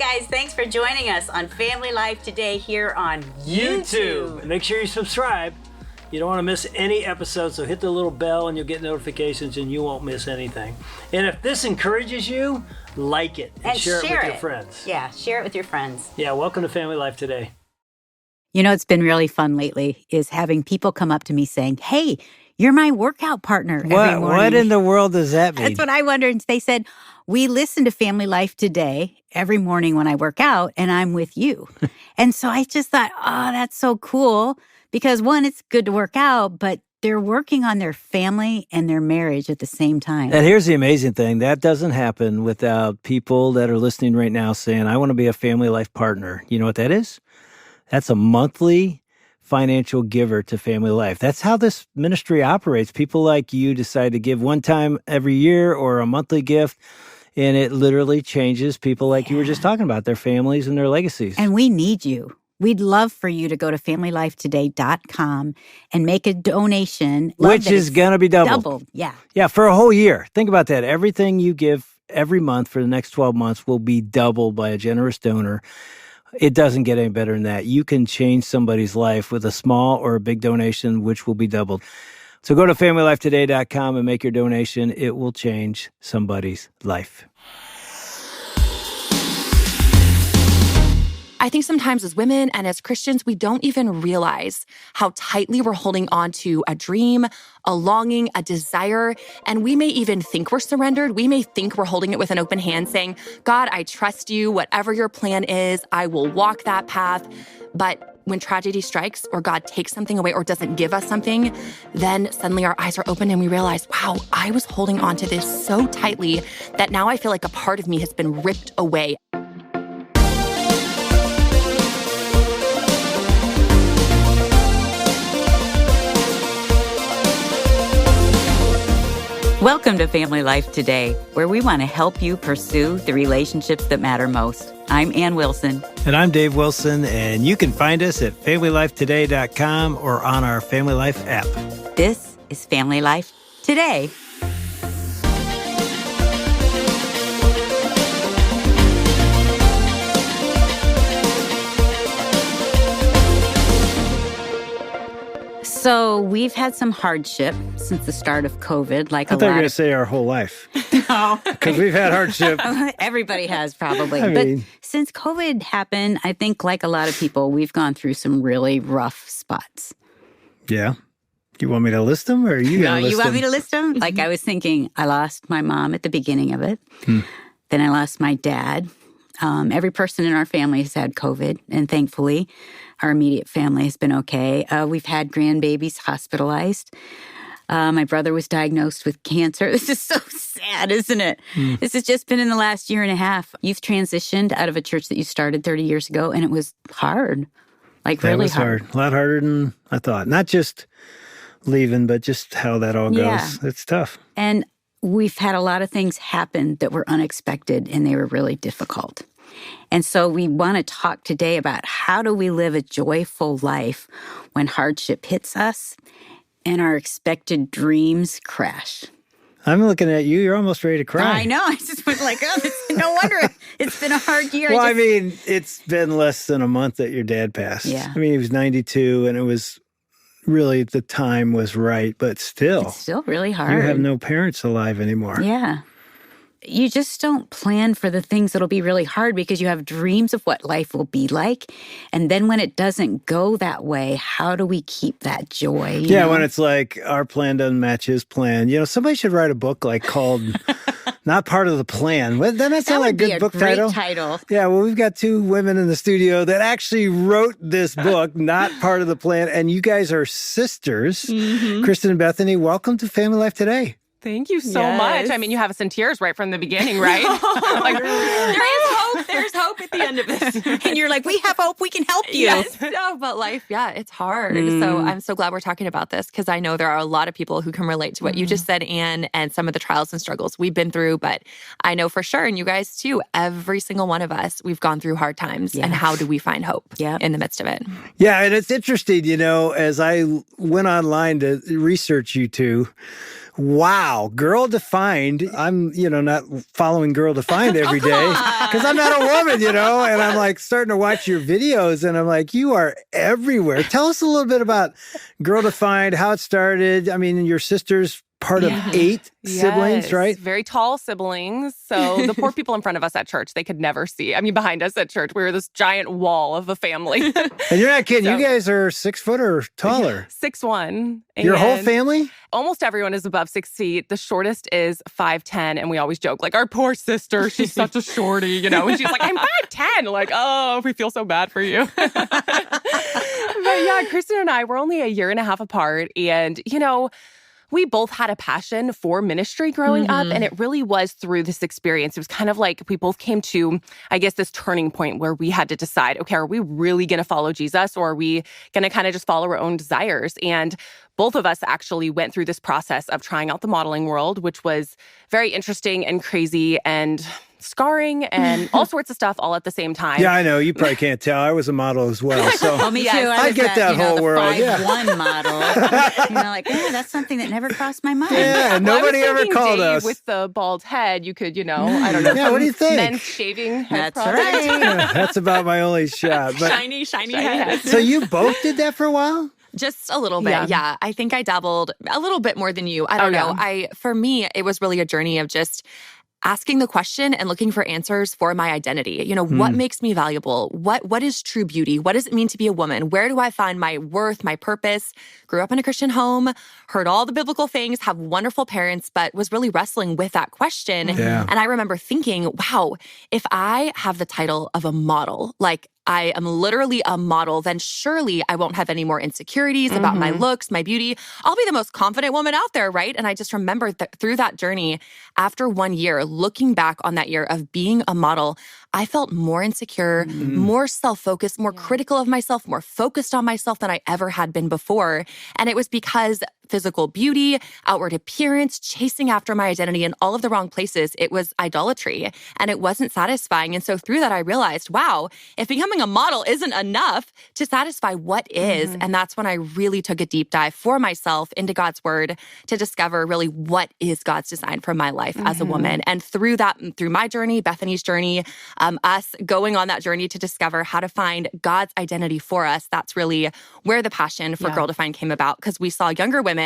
guys, thanks for joining us on Family Life today here on YouTube. Make sure you subscribe. You don't want to miss any episodes, so hit the little bell and you'll get notifications and you won't miss anything. And if this encourages you, like it and share it with your friends. Yeah, share it with your friends. Yeah, welcome to Family Life today. You know, it's been really fun lately is having people come up to me saying, hey, you're my workout partner every morning. What in the world does that mean? That's what I wondered. They said, we listen to Family Life Today every morning when I work out, and I'm with you. And so I just thought, oh, that's so cool. Because one, it's good to work out, but they're working on their family and their marriage at the same time. And here's the amazing thing. That doesn't happen without people that are listening right now saying, I want to be a Family Life partner. You know what that is? That's a monthly financial giver to Family Life. That's how this ministry operates. People like you decide to give one time every year or a monthly gift, and it literally changes people like you were just talking about, their families and their legacies. And we need you. We'd love for you to go to FamilyLifeToday.com and make a donation. Which is going to be doubled. Yeah. Yeah, for a whole year. Think about that. Everything you give every month for the next 12 months will be doubled by a generous donor. It doesn't get any better than that. You can change somebody's life with a small or a big donation, which will be doubled. So go to FamilyLifeToday.com and make your donation. It will change somebody's life. I think sometimes as women and as Christians, we don't even realize how tightly we're holding on to a dream, a longing, a desire, and we may even think we're surrendered. We may think we're holding it with an open hand saying, God, I trust you. Whatever your plan is, I will walk that path. But when tragedy strikes or God takes something away or doesn't give us something, then suddenly our eyes are open and we realize, wow, I was holding on to this so tightly that now I feel like a part of me has been ripped away. Welcome to Family Life Today, where we want to help you pursue the relationships that matter most. I'm Ann Wilson. And I'm Dave Wilson, and you can find us at FamilyLifeToday.com or on our Family Life app. This is Family Life Today. So we've had some hardship since the start of COVID. I thought you were going to say our whole life. No. Because we've had hardship. Everybody has probably. But since COVID happened, I think like a lot of people, we've gone through some really rough spots. Yeah. You want me to list them or are you going to list them? You want me to list them? Like I was thinking, I lost my mom at the beginning of it. Then I lost my dad. Every person in our family has had COVID, and thankfully, our immediate family has been okay. We've had grandbabies hospitalized. My brother was diagnosed with cancer. This is so sad, isn't it? This has just been in the last year and a half. You've transitioned out of a church that you started 30 years ago, and it was hard, like really was hard. A lot harder than I thought. Not just leaving, but just how that all goes. Yeah. It's tough. And we've had a lot of things happen that were unexpected, and they were really difficult. And so we want to talk today about how do we live a joyful life when hardship hits us and our expected dreams crash. I'm looking at you. You're almost ready to cry. I know. I just was like, oh, no wonder it's been a hard year. Well, I mean, it's been less than a month that your dad passed. Yeah. I mean, he was 92, and it was really, the time was right, but still. It's still really hard. You have no parents alive anymore. Yeah. You just don't plan for the things that'll be really hard because you have dreams of what life will be like. And then when it doesn't go that way, how do we keep that joy? You know? When it's like our plan doesn't match his plan. You know, somebody should write a book like called Not Part of the Plan. Doesn't that sound like a good book title? Yeah, well, we've got two women in the studio that actually wrote this book, Not Part of the Plan. And you guys are sisters. Kristen and Bethany, welcome to Family Life Today. Thank you so much. I mean, you have us in tears right from the beginning, right? Like, there is hope. There's hope at the end of this. And you're like, we have hope. We can help you. Yes. No, but life, it's hard. So I'm so glad we're talking about this because I know there are a lot of people who can relate to what you just said, Anne, and some of the trials and struggles we've been through. But I know for sure, and you guys too, every single one of us, we've gone through hard times. And how do we find hope in the midst of it? Yeah, and it's interesting, you know, as I went online to research you two, Wow, Girl Defined. I'm, not following Girl Defined every day because I'm not a woman, and I'm like starting to watch your videos and I'm like, you are everywhere. Tell us a little bit about Girl Defined, how it started. I mean, your sister's part of 8 siblings, right? Very tall siblings. So the poor people in front of us at church, they could never see. I mean, behind us at church, we were this giant wall of a family. And you're not kidding. So, you guys are 6 foot or taller. 6'1". Your whole family? Almost everyone is above 6 feet. The shortest is 5'10". And we always joke, like, our poor sister, she's such a shorty, And she's like, I'm 5'10". Like, oh, we feel so bad for you. But yeah, Kristen and I were only a year and a half apart. And, we both had a passion for ministry growing up, and it really was through this experience. It was kind of like we both came to, I guess, this turning point where we had to decide, okay, are we really going to follow Jesus, or are we going to kind of just follow our own desires? And both of us actually went through this process of trying out the modeling world, which was very interesting and crazy and scarring and all sorts of stuff all at the same time. Yeah, I know. You probably can't tell. I was a model as well. So me too. I get that whole world. The 5'1" model. That's something that never crossed my mind. Yeah, nobody ever called Dave us. With the bald head, you could, I don't know. Yeah, what do you think? Men's shaving head That's product. right. Yeah, that's about my only shot. But, shiny head. So you both did that for a while? Just a little bit. Yeah. I think I dabbled a little bit more than you. I don't know. For me, it was really a journey of just asking the question and looking for answers for my identity. What makes me valuable? What is true beauty? What does it mean to be a woman? Where do I find my worth, my purpose? Grew up in a Christian home, heard all the biblical things, have wonderful parents, but was really wrestling with that question. Yeah. And I remember thinking, wow, if I have the title of a model, like I am literally a model, then surely I won't have any more insecurities about my looks, my beauty. I'll be the most confident woman out there, right? And I just remember that through that journey, after 1 year, looking back on that year of being a model, I felt more insecure, more self-focused, more critical of myself, more focused on myself than I ever had been before. And it was because physical beauty, outward appearance, chasing after my identity in all of the wrong places, it was idolatry and it wasn't satisfying. And so through that, I realized, wow, if becoming a model isn't enough to satisfy what is, and that's when I really took a deep dive for myself into God's word to discover really what is God's design for my life as a woman. And through that, through my journey, Bethany's journey, us going on that journey to discover how to find God's identity for us, that's really where the passion for Girl Defined came about, because we saw younger women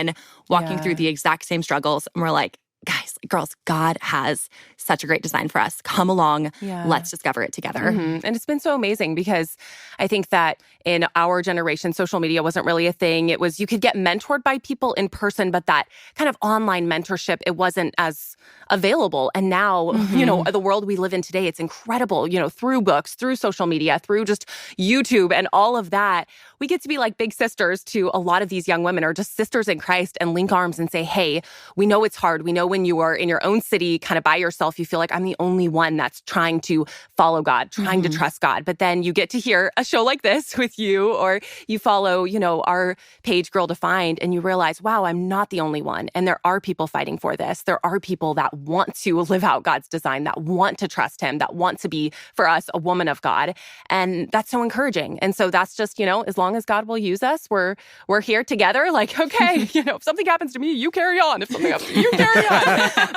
walking through the exact same struggles. And we're like, guys, girls, God has such a great design for us. Come along. Let's discover it together. And it's been so amazing because I think that in our generation, social media wasn't really a thing. It was, you could get mentored by people in person, but that kind of online mentorship, it wasn't as available. And now, the world we live in today, it's incredible, through books, through social media, through just YouTube and all of that. We get to be like big sisters to a lot of these young women, or just sisters in Christ, and link arms and say, hey, we know it's hard. We know when you are in your own city, kind of by yourself, you feel like I'm the only one that's trying to follow God, trying to trust God. But then you get to hear a show like this with you, or you follow, our page Girl Defined, and you realize, wow, I'm not the only one. And there are people fighting for this. There are people that want to live out God's design, that want to trust him, that want to be, for us, a woman of God. And that's so encouraging. And so that's just, as long as God will use us, we're here together. Like, okay, if something happens to me, you carry on. If something happens to you, carry on.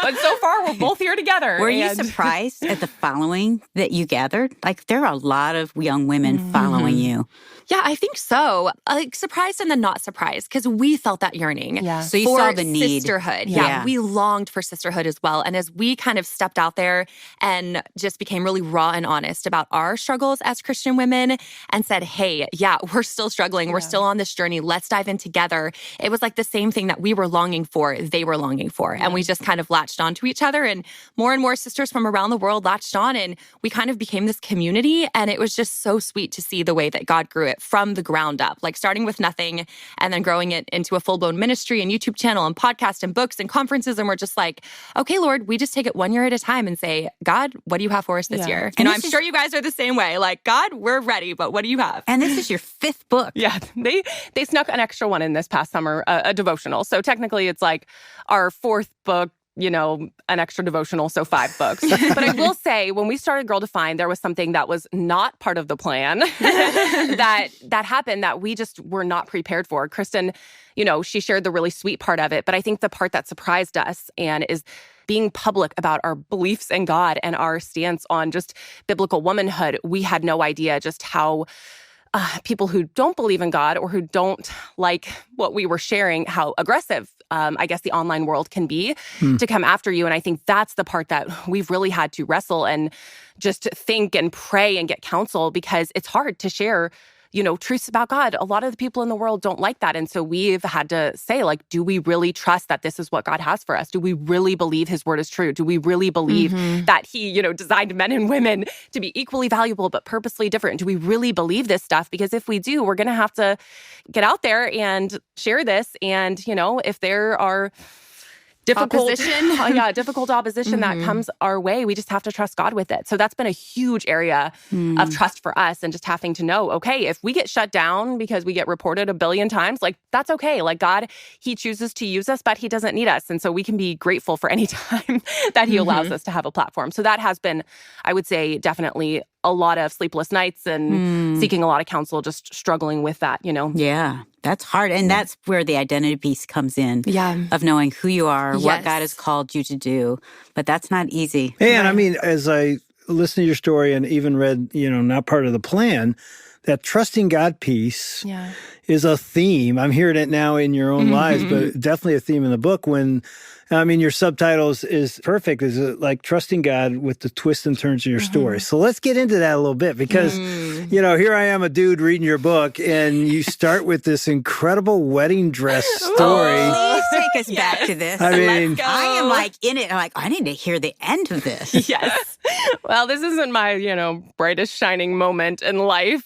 But so far, we're both here together. Were you surprised at the following that you gathered? Like, there are a lot of young women following you. Yeah, I think so. Like, surprised and then not surprised, because we felt that yearning. Yeah. So you saw the need. Sisterhood. Yeah, we longed for sisterhood as well. And as we kind of stepped out there and just became really raw and honest about our struggles as Christian women and said, hey, we're still struggling. We're still on this journey. Let's dive in together. It was like the same thing that we were longing for, they were longing for. And we just kind of latched onto each other, and more sisters from around the world latched on, and we kind of became this community. And it was just so sweet to see the way that God grew it from the ground up, like starting with nothing and then growing it into a full-blown ministry and YouTube channel and podcast and books and conferences. And we're just like, okay, Lord, we just take it 1 year at a time and say, God, what do you have for us this year? And I'm sure you guys are the same way. Like, God, we're ready, but what do you have? And this is your 5th book. Yeah, they snuck an extra one in this past summer, a devotional. So technically it's like our 4th book, an extra devotional, so 5 books. But I will say, when we started Girl Defined, there was something that was not part of the plan that happened that we just were not prepared for. Kristen, she shared the really sweet part of it, but I think the part that surprised us and is being public about our beliefs in God and our stance on just biblical womanhood. We had no idea just how people who don't believe in God or who don't like what we were sharing, how aggressive, I guess, the online world can be to come after you. And I think that's the part that we've really had to wrestle and just think and pray and get counsel, because it's hard to share truths about God. A lot of the people in the world don't like that. And so we've had to say, do we really trust that this is what God has for us? Do we really believe his word is true? Do we really believe that he, designed men and women to be equally valuable but purposely different? Do we really believe this stuff? Because if we do, we're going to have to get out there and share this. And, if there are difficult opposition that comes our way, we just have to trust God with it. So that's been a huge area of trust for us, and just having to know, okay, if we get shut down because we get reported 1 billion times, that's okay. God, he chooses to use us, but he doesn't need us. And so we can be grateful for any time that he allows us to have a platform. So that has been, I would say, definitely a lot of sleepless nights and seeking a lot of counsel, just struggling with that, Yeah, that's hard. And that's where the identity piece comes in. Yeah. Of knowing who you are, what God has called you to do. But that's not easy. And I mean, as I listened to your story and even read, not part of the plan, that trusting God piece is a theme. I'm hearing it now in your own lives, but definitely a theme in the book. When, your subtitles is perfect. Is like trusting God with the twists and turns of your story. So let's get into that a little bit, because, here I am, a dude reading your book, and you start with this incredible wedding dress story. Please take us back to this. I mean, I am in it. I'm I need to hear the end of this. Yes. Well, this isn't my, brightest shining moment in life.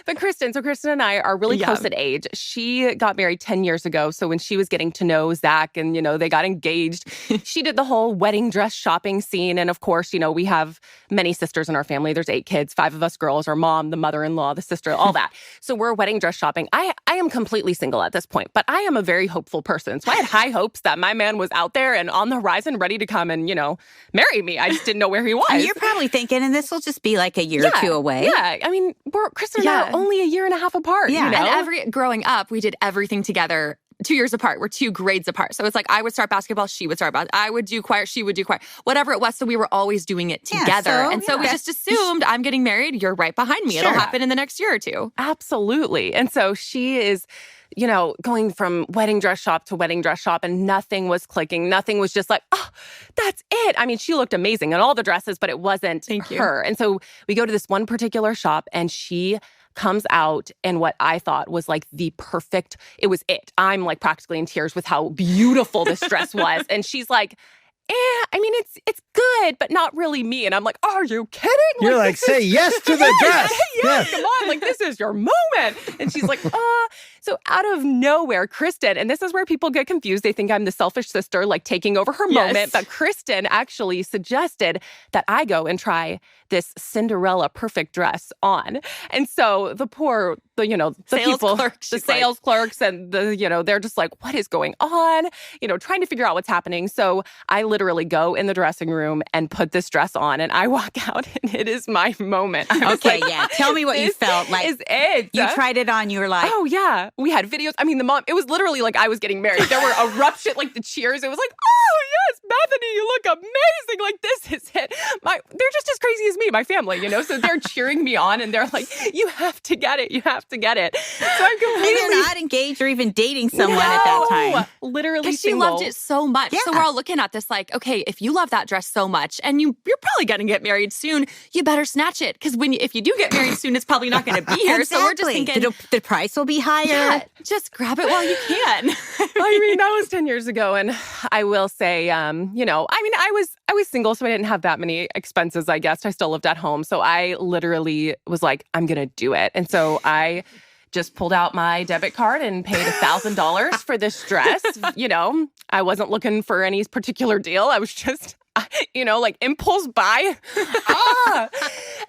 But Kristen and I are really close in age. She got married 10 years ago. So when she was getting to know Zach and, they got engaged, she did the whole wedding dress shopping scene. And of course, we have many sisters in our family. There's 8 kids, 5 of us girls, our mom, the mother-in-law, the sister, all that. So we're wedding dress shopping. I am completely single at this point, but I am a very hopeful person. So I had high hopes that my man was out there and on the horizon, ready to come and, marry me. I just didn't know where he was. And you're probably thinking, and this will just be like a year or two away. Yeah. I mean, Kristen and I are only a year and a half apart. Yeah. And growing up, we did everything together. 2 years apart. We're 2 grades apart. So it's I would start basketball, she would start basketball. I would do choir, she would do choir. Whatever it was. So we were always doing it together. So we just assumed, I'm getting married, you're right behind me. It'll happen in the next year or two. Absolutely. And so she is, going from wedding dress shop to wedding dress shop, and nothing was clicking. Nothing was just oh, that's it. I mean, she looked amazing in all the dresses, but it wasn't her. And so we go to this one particular shop, and she comes out in what I thought was the perfect, it was it. I'm practically in tears with how beautiful this dress was. And she's like, I mean, it's good, but not really me. And I'm like, are you kidding? You're say yes to the dress. Yes, come on. This is your moment. And she's like, So out of nowhere, Kristen, and this is where people get confused. They think I'm the selfish sister, taking over her moment. But Kristen actually suggested that I go and try this Cinderella perfect dress on. And so the sales clerks and they're just they're just what is going on? Trying to figure out what's happening. So I literally go in the dressing room and put this dress on, and I walk out, and it is my moment. Okay, tell me what you felt like. Is it? You tried it on, you were like, oh yeah. We had videos. I mean, the mom, it was literally I was getting married. There were eruptions, the cheers. It was oh yes, Bethany, you look amazing. This is it. They're just as crazy as me, my family, so they're cheering me on, and they're like, you have to get it. You have to get it. So I'm completely... You're not engaged or even dating someone at that time. Literally because she loved it so much. Yeah. So we're all looking at this okay, if you love that dress so much and you're probably going to get married soon, you better snatch it. Because if you do get married soon, it's probably not going to be here. Exactly. So we're just thinking... The price will be higher. Yeah, just grab it while you can. I mean, that was 10 years ago. And I will say, I was single, so I didn't have that many expenses, I guess. I still lived at home. So I literally was I'm going to do it. And so I just pulled out my debit card and paid $1,000 for this dress. I wasn't looking for any particular deal. I was just, like impulse buy.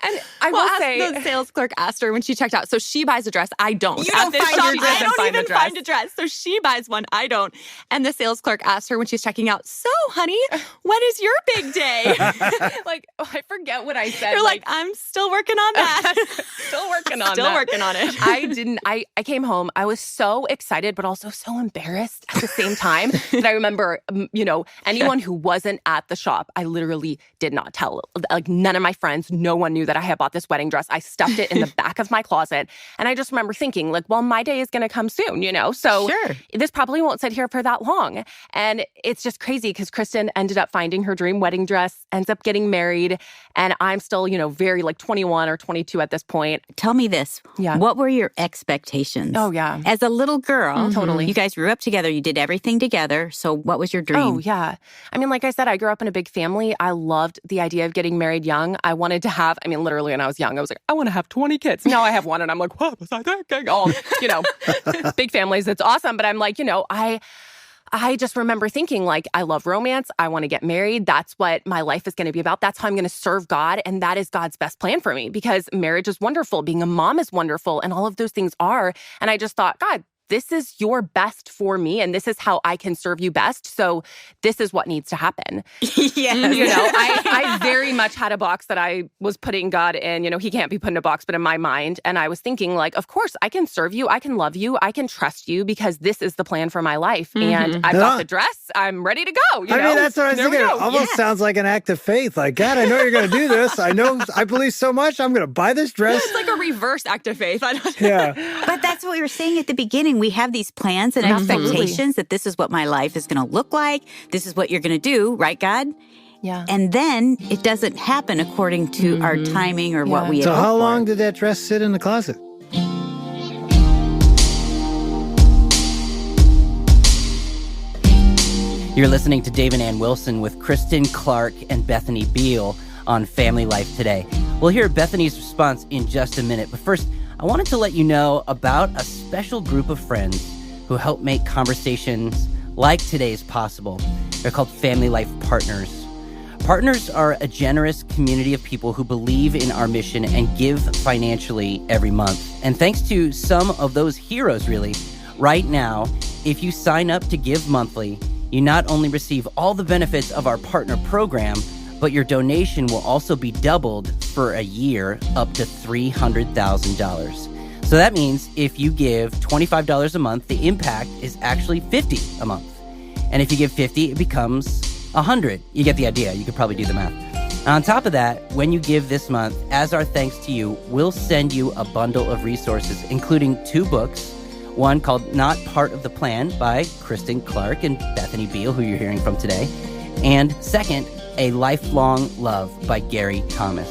And I will say, the sales clerk asked her when she checked out. So she buys a dress. I don't. You don't find your dress. I don't even find a dress. So she buys one. I don't. And the sales clerk asked her when she's checking out, so honey, when is your big day? I forget what I said. You're like, I'm still working on that. Still working on it. I came home. I was so excited, but also so embarrassed at the same time that I remember, anyone who wasn't at the shop, I literally did not tell. Like none of my friends, no one knew that I had bought this wedding dress. I stuffed it in the back of my closet. And I just remember thinking like, well, my day is going to come soon, So sure. This probably won't sit here for that long. And it's just crazy because Kristen ended up finding her dream wedding dress, ends up getting married. And I'm still, very like 21 or 22 at this point. Tell me this. Yeah. What were your expectations? Oh, yeah. As a little girl, Totally. You guys grew up together. You did everything together. So what was your dream? Oh, yeah. I mean, like I said, I grew up in a big family. I loved the idea of getting married young. I wanted to have, literally when I was young, I was like, I want to have 20 kids. Now I have one and I'm like, what was I thinking? Big families, it's awesome. But I'm like, I just remember thinking like, I love romance. I want to get married. That's what my life is going to be about. That's how I'm going to serve God. And that is God's best plan for me because marriage is wonderful. Being a mom is wonderful. And all of those things are. And I just thought, God, this is your best for me, and this is how I can serve you best. So this is what needs to happen. Yes. I very much had a box that I was putting God in. He can't be put in a box, but in my mind. And I was thinking like, of course, I can serve you. I can love you. I can trust you because this is the plan for my life. And I've got the dress. I'm ready to go. That's what I was thinking. It almost sounds like an act of faith. Like, God, I know you're going to do this. I believe so much. I'm going to buy this dress. It's like a reverse act of faith. Yeah. But that's what we were saying at the beginning. We have these plans and expectations that this is what my life is going to look like. This is what you're going to do, right, God? Yeah. And then it doesn't happen according to our timing or what we had So hoped how for. long did that dress sit in the closet? You're listening to Dave and Ann Wilson with Kristen Clark and Bethany Beal on Family Life Today. We'll hear Bethany's response in just a minute, but first, I wanted to let you know about a special group of friends who help make conversations like today's possible. They're called Family Life Partners. Partners are a generous community of people who believe in our mission and give financially every month. And thanks to some of those heroes, really, right now, if you sign up to give monthly, you not only receive all the benefits of our partner program, but your donation will also be doubled for a year up to $300,000. So that means if you give $25 a month, the impact is actually $50 a month. And if you give $50, it becomes $100. You get the idea. You could probably do the math. On top of that, when you give this month, as our thanks to you, we'll send you a bundle of resources, including 2 books, one called Not Part of the Plan by Kristen Clark and Bethany Beal, who you're hearing from today, and second, A Lifelong Love by Gary Thomas.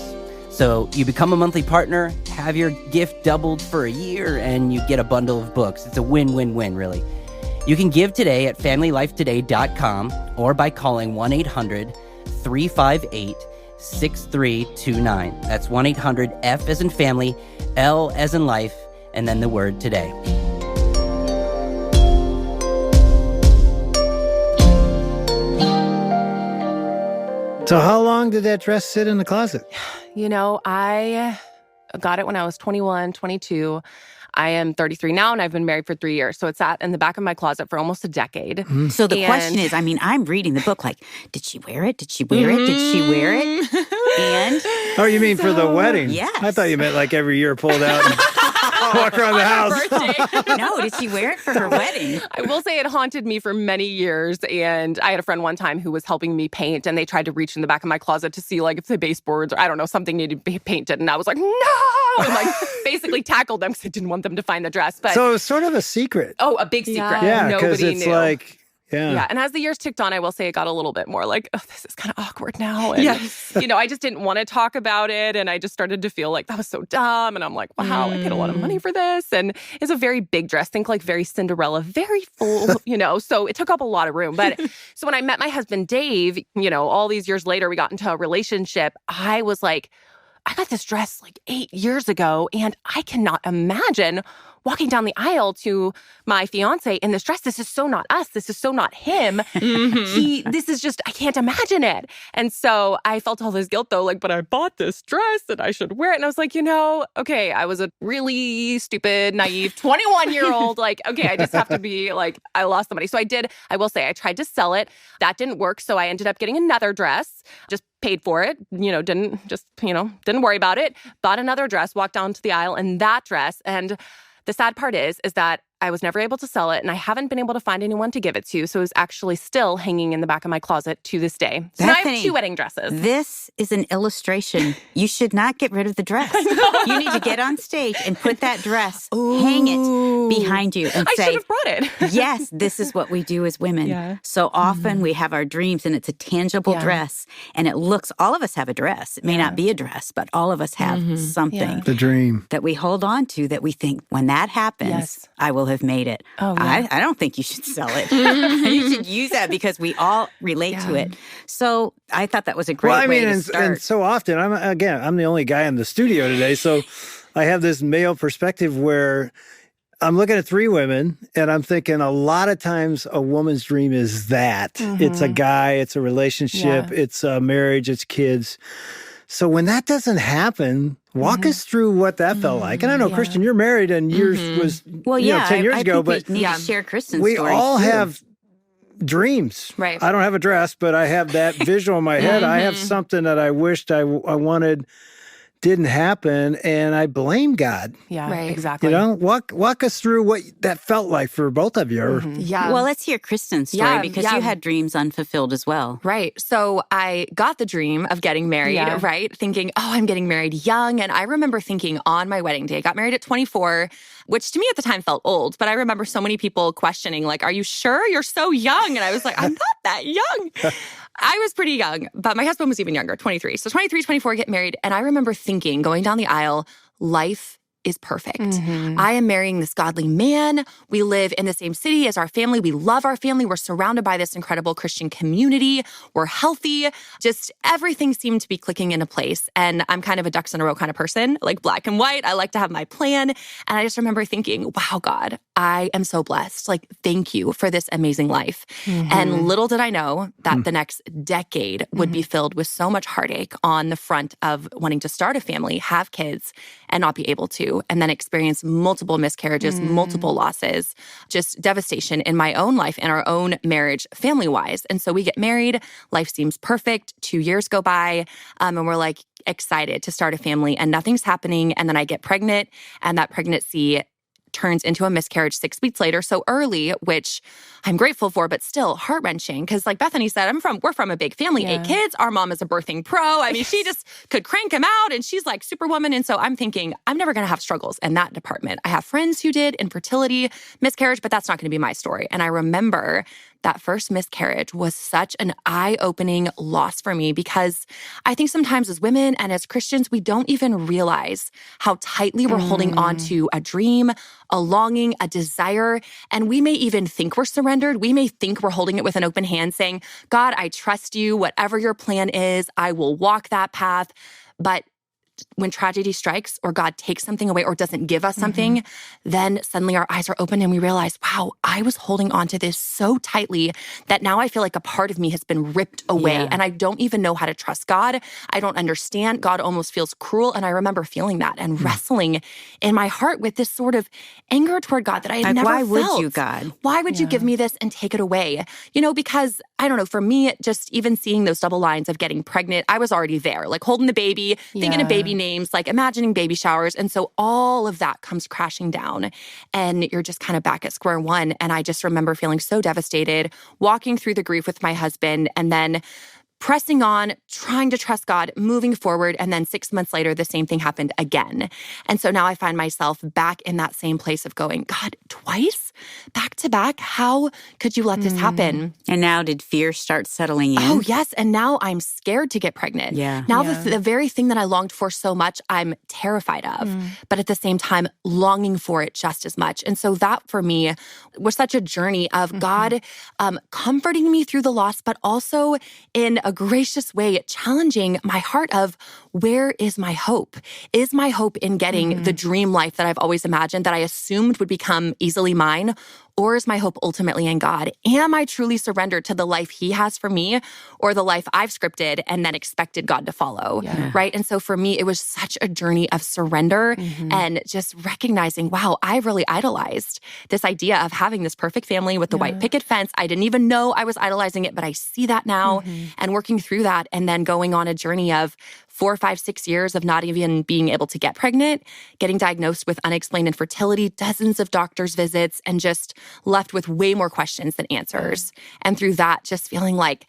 So you become a monthly partner, have your gift doubled for a year, and you get a bundle of books. It's a win-win-win, really. You can give today at FamilyLifeToday.com or by calling 1-800-358-6329. That's 1-800-F as in family, L as in life, and then the word today. So how long did that dress sit in the closet? I got it when I was 21, 22. I am 33 now, and I've been married for 3 years. So it's sat in the back of my closet for almost a decade. So the question is, I'm reading the book like, did she wear it? Did she wear it? Did she wear it? And Oh, you mean for the wedding? Yes. I thought you meant like every year pulled out and walk around the house. no, did she wear it for her wedding? I will say it haunted me for many years. And I had a friend one time who was helping me paint, and they tried to reach in the back of my closet to see like if the baseboards or I don't know, something needed to be painted. And I was like, no! And like basically tackled them because I didn't want them to find the dress. But So it was sort of a secret. oh, a big secret. Yeah, because Nobody it's knew. like, yeah. Yeah, and as the years ticked on, I will say it got a little bit more like, oh, this is kind of awkward now. And, Yes. I just didn't want to talk about it. And I just started to feel like that was so dumb. And I'm like, wow, I paid a lot of money for this. And it's a very big dress. Think like very Cinderella, very full, So it took up a lot of room. But so when I met my husband, Dave, all these years later, we got into a relationship. I was like, I got this dress like 8 years ago, and I cannot imagine walking down the aisle to my fiance in this dress. This is so not us. This is so not him. This is just, I can't imagine it. And so I felt all this guilt though, like, but I bought this dress and I should wear it. And I was like, okay, I was a really stupid, naive 21-year-old. Like, okay, I just have to be like, I lost the money. So I will say I tried to sell it. That didn't work. So I ended up getting another dress, just paid for it, didn't worry about it, bought another dress, walked down to the aisle in that dress. And the sad part is that I was never able to sell it, and I haven't been able to find anyone to give it to, so it's actually still hanging in the back of my closet to this day. So now I have 2 wedding dresses. This is an illustration. You should not get rid of the dress. You need to get on stage and put that dress, hang it behind you and say, I should have brought it. Yes, this is what we do as women. Yeah. So often we have our dreams, and it's a tangible dress, and it looks, all of us have a dress. It may not be a dress, but all of us have something. The dream. That we hold on to, that we think, when that happens, I will have made it. Oh, yeah. I don't think you should sell it. You should use that because we all relate to it. So I thought that was a great way to start. And so often, I'm the only guy in the studio today, so I have this male perspective where I'm looking at 3 women, and I'm thinking a lot of times a woman's dream is that. It's a guy, it's a relationship, it's a marriage, it's kids. So when that doesn't happen, walk us through what that felt like. And I know, Kristen, you're married, and yours was 10 years ago. But we need to share Kristen's we story all too. have dreams. Right. I don't have a dress, but I have that visual in my head. I have something that I wished I wanted didn't happen, and I blame God. Yeah, exactly. Walk us through what that felt like for both of you. Yeah. Well, let's hear Kristen's story because you had dreams unfulfilled as well. Right. So I got the dream of getting married, right? Thinking, I'm getting married young. And I remember thinking on my wedding day, I got married at 24, which to me at the time felt old. But I remember so many people questioning, like, are you sure you're so young? And I was like, I'm not that young. I was pretty young, but my husband was even younger, 23. So 23, 24, get married. And I remember thinking, going down the aisle, life is perfect. I am marrying this godly man. We live in the same city as our family. We love our family. We're surrounded by this incredible Christian community. We're healthy. Just everything seemed to be clicking into place. And I'm kind of a ducks in a row kind of person, like black and white. I like to have my plan. And I just remember thinking, wow, God, I am so blessed. Like, thank you for this amazing life. And little did I know that the next decade would be filled with so much heartache on the front of wanting to start a family, have kids, and not be able to. And then experience multiple miscarriages, multiple losses, just devastation in my own life and our own marriage, family-wise. And so we get married, life seems perfect, 2 years go by, and we're like excited to start a family, and nothing's happening. And then I get pregnant, and that pregnancy turns into a miscarriage 6 weeks later, so early, which I'm grateful for, but still heart-wrenching. Because like Bethany said, we're from a big family, 8 kids. Our mom is a birthing pro. I mean, she just could crank them out, and she's like superwoman. And so I'm thinking, I'm never going to have struggles in that department. I have friends who did infertility, miscarriage, but that's not going to be my story. And I remember that first miscarriage was such an eye-opening loss for me, because I think sometimes as women and as Christians, we don't even realize how tightly we're holding on to a dream, a longing, a desire. And we may even think we're surrendered. We may think we're holding it with an open hand, saying, God, I trust you. Whatever your plan is, I will walk that path. But when tragedy strikes, or God takes something away, or doesn't give us something, then suddenly our eyes are open and we realize, wow, I was holding on to this so tightly that now I feel like a part of me has been ripped away, and I don't even know how to trust God. I don't understand. God almost feels cruel. And I remember feeling that and wrestling in my heart with this sort of anger toward God that I had never felt. Why would you, God? Why would you give me this and take it away? Because I don't know, for me, just even seeing those double lines of getting pregnant, I was already there, like holding the baby, thinking of baby names, like imagining baby showers. And so all of that comes crashing down, and you're just kind of back at square one. And I just remember feeling so devastated, walking through the grief with my husband, and then pressing on, trying to trust God, moving forward. And then 6 months later, the same thing happened again. And so now I find myself back in that same place of going, God, twice? Back to back? How could you let this happen? And now did fear start settling in? Oh, yes. And now I'm scared to get pregnant. Now the very thing that I longed for so much, I'm terrified of, but at the same time, longing for it just as much. And so that for me was such a journey of God comforting me through the loss, but also in a gracious way challenging my heart of, where is my hope? Is my hope in getting the dream life that I've always imagined, that I assumed would become easily mine? Or is my hope ultimately in God? Am I truly surrendered to the life He has for me, or the life I've scripted and then expected God to follow, right? And so for me, it was such a journey of surrender and just recognizing, wow, I really idolized this idea of having this perfect family with the white picket fence. I didn't even know I was idolizing it, but I see that now, and working through that, and then going on a journey of 4, 5, 6 years of not even being able to get pregnant, getting diagnosed with unexplained infertility, dozens of doctor's visits, and just left with way more questions than answers. And through that, just feeling like,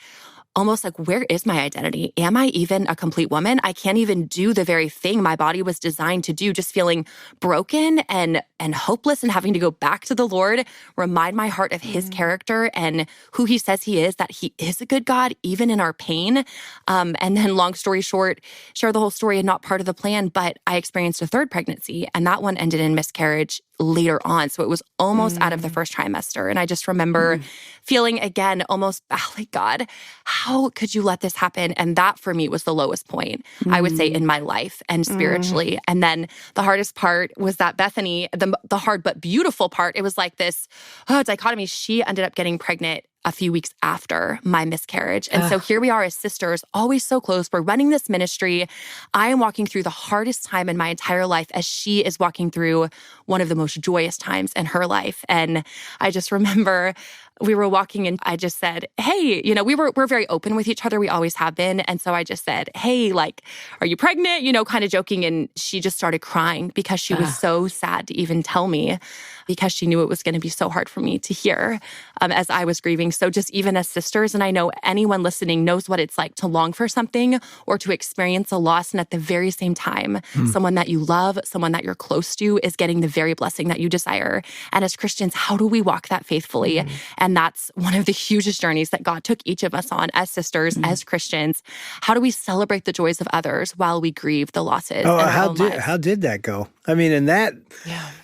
almost like, where is my identity? Am I even a complete woman? I can't even do the very thing my body was designed to do, just feeling broken and hopeless, and having to go back to the Lord, remind my heart of His character and who He says He is, that He is a good God, even in our pain. And then long story short, share the whole story and not part of the plan, but I experienced a third pregnancy, and that one ended in miscarriage later on. So it was almost out of the first trimester. And I just remember feeling again, almost like, God, how could you let this happen? And that for me was the lowest point, I would say, in my life and spiritually. And then the hardest part was that Bethany, the hard but beautiful part, it was like this dichotomy. She ended up getting pregnant a few weeks after my miscarriage. And so here we are as sisters, always so close. We're running this ministry. I am walking through the hardest time in my entire life as she is walking through one of the most joyous times in her life. And I just remember we were walking and I just said, hey, we're very open with each other. We always have been. And so I just said, hey, like, are you pregnant? Kind of joking. And she just started crying because she was so sad to even tell me, because she knew it was going to be so hard for me to hear as I was grieving. So just even as sisters, and I know anyone listening knows what it's like to long for something or to experience a loss. And at the very same time, someone that you love, someone that you're close to is getting the very blessing that you desire. And as Christians, how do we walk that faithfully? And that's one of the hugest journeys that God took each of us on as sisters, as Christians. How do we celebrate the joys of others while we grieve the losses? Oh, how did that go? I mean, and that,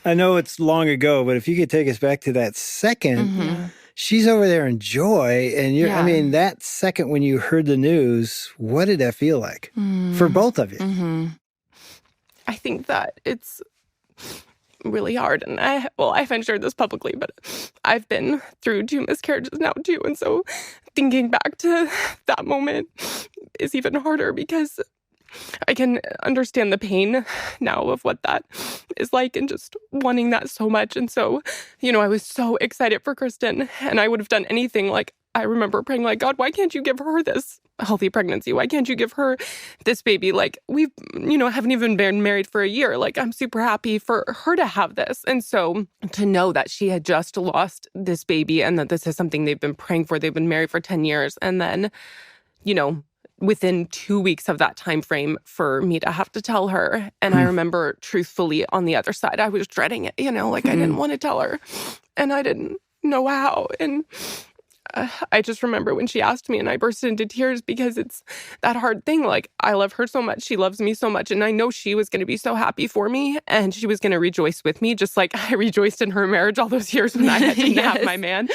I know it's long ago, but if you could take us back to that second, she's over there in joy. And I mean, that second when you heard the news, what did that feel like for both of you? I think that it's really hard. And I haven't shared this publicly, but I've been through 2 miscarriages now too. And so thinking back to that moment is even harder, because I can understand the pain now of what that is like and just wanting that so much. And so, I was so excited for Kristen, and I would have done anything. Like, I remember praying, like, God, why can't you give her this healthy pregnancy? Why can't you give her this baby? Like, we've, haven't even been married for a year. Like, I'm super happy for her to have this. And so to know that she had just lost this baby and that this is something they've been praying for, they've been married for 10 years. And then, within 2 weeks of that time frame for me to have to tell her. And I remember truthfully on the other side, I was dreading it, I didn't want to tell her and I didn't know how. And I just remember when she asked me and I burst into tears, because it's that hard thing. Like, I love her so much. She loves me so much. And I know she was going to be so happy for me, and she was going to rejoice with me, just like I rejoiced in her marriage all those years when I didn't have my man.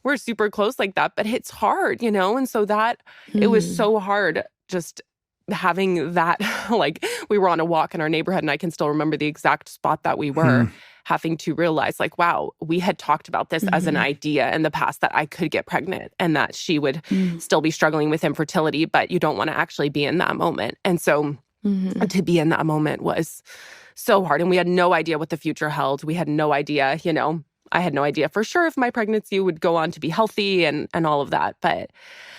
We're super close like that, but it's hard, and so that it was so hard just having that, like, we were on a walk in our neighborhood, and I can still remember the exact spot that we were, having to realize, like, wow, we had talked about this as an idea in the past, that I could get pregnant and that she would still be struggling with infertility, but you don't want to actually be in that moment. And so to be in that moment was so hard. And we had no idea what the future held. We had no idea, I had no idea for sure if my pregnancy would go on to be healthy and all of that. But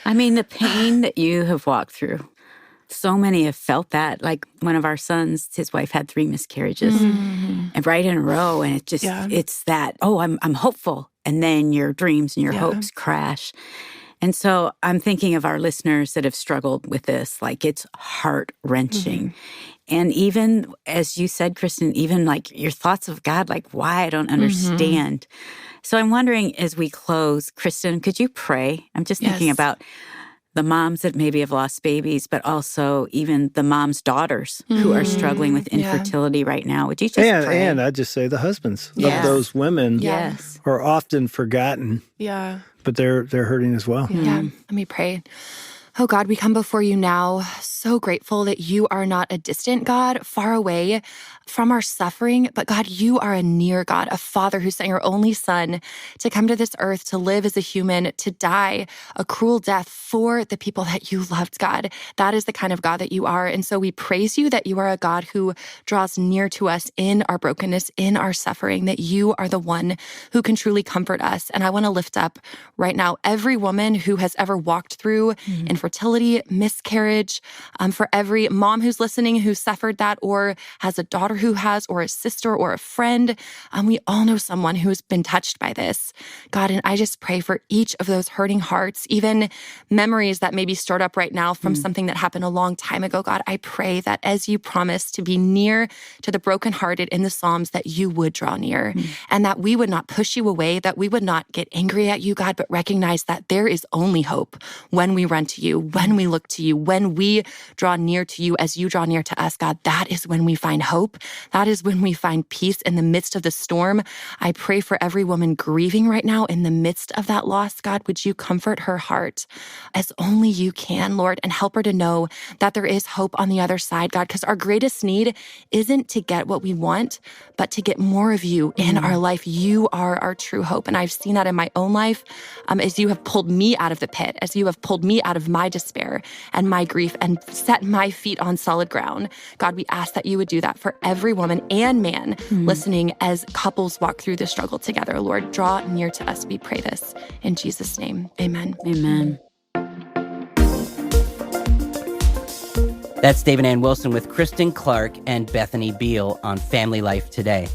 I mean, the pain that you have walked through, so many have felt that. Like, one of our sons, his wife had 3 miscarriages and right in a row. And it just, it's that, I'm hopeful. And then your dreams and your hopes crash. And so I'm thinking of our listeners that have struggled with this. Like, it's heart-wrenching. And even, as you said, Kristen, even like your thoughts of God, like, why? I don't understand. So I'm wondering, as we close, Kristen, could you pray? I'm just thinking about the moms that maybe have lost babies, but also even the moms' daughters who are struggling with infertility right now. Would you just pray? And I'd just say the husbands of those women are often forgotten. Yeah. But they're hurting as well. Yeah. Let me pray. Oh God, we come before you now, so grateful that you are not a distant God, far away from our suffering, but God, you are a near God, a Father who sent your only Son to come to this earth, to live as a human, to die a cruel death for the people that you loved, God. That is the kind of God that you are. And so we praise you that you are a God who draws near to us in our brokenness, in our suffering, that you are the one who can truly comfort us. And I want to lift up right now every woman who has ever walked through infertility, miscarriage, for every mom who's listening who suffered that or has a daughter who has, or a sister or a friend. We all know someone who has been touched by this, God. And I just pray for each of those hurting hearts, even memories that maybe stirred up right now from something that happened a long time ago. God, I pray that as you promised to be near to the brokenhearted in the Psalms, that you would draw near and that we would not push you away, that we would not get angry at you, God, but recognize that there is only hope when we run to you, when we look to you, when we draw near to you as you draw near to us, God. That is when we find hope. That is when we find peace in the midst of the storm. I pray for every woman grieving right now in the midst of that loss. God, would you comfort her heart as only you can, Lord, and help her to know that there is hope on the other side, God, because our greatest need isn't to get what we want, but to get more of you in our life. You are our true hope. And I've seen that in my own life as you have pulled me out of the pit, as you have pulled me out of my despair and my grief and set my feet on solid ground. God, we ask that you would do that for every woman and man listening as couples walk through the struggle together. Lord, draw near to us. We pray this in Jesus' name. Amen. Amen. That's Dave and Ann Wilson with Kristen Clark and Bethany Beal on Family Life Today.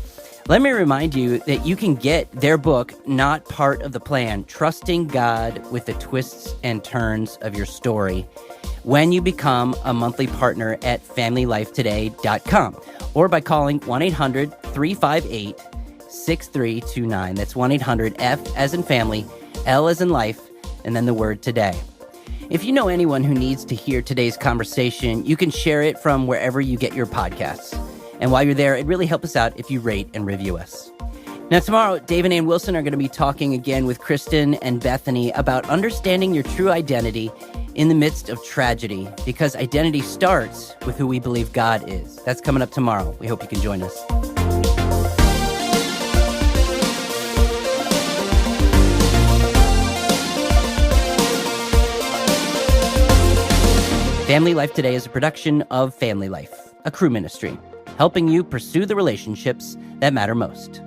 Let me remind you that you can get their book, Not Part of the Plan, Trusting God with the Twists and Turns of Your Story, when you become a monthly partner at FamilyLifeToday.com or by calling 1-800-358-6329. That's 1-800-F as in family, L as in life, and then the word today. If you know anyone who needs to hear today's conversation, you can share it from wherever you get your podcasts. And while you're there, it really helps us out if you rate and review us. Now, tomorrow, Dave and Ann Wilson are going to be talking again with Kristen and Bethany about understanding your true identity in the midst of tragedy, because identity starts with who we believe God is. That's coming up tomorrow. We hope you can join us. Family Life Today is a production of Family Life, a Crew ministry, helping you pursue the relationships that matter most.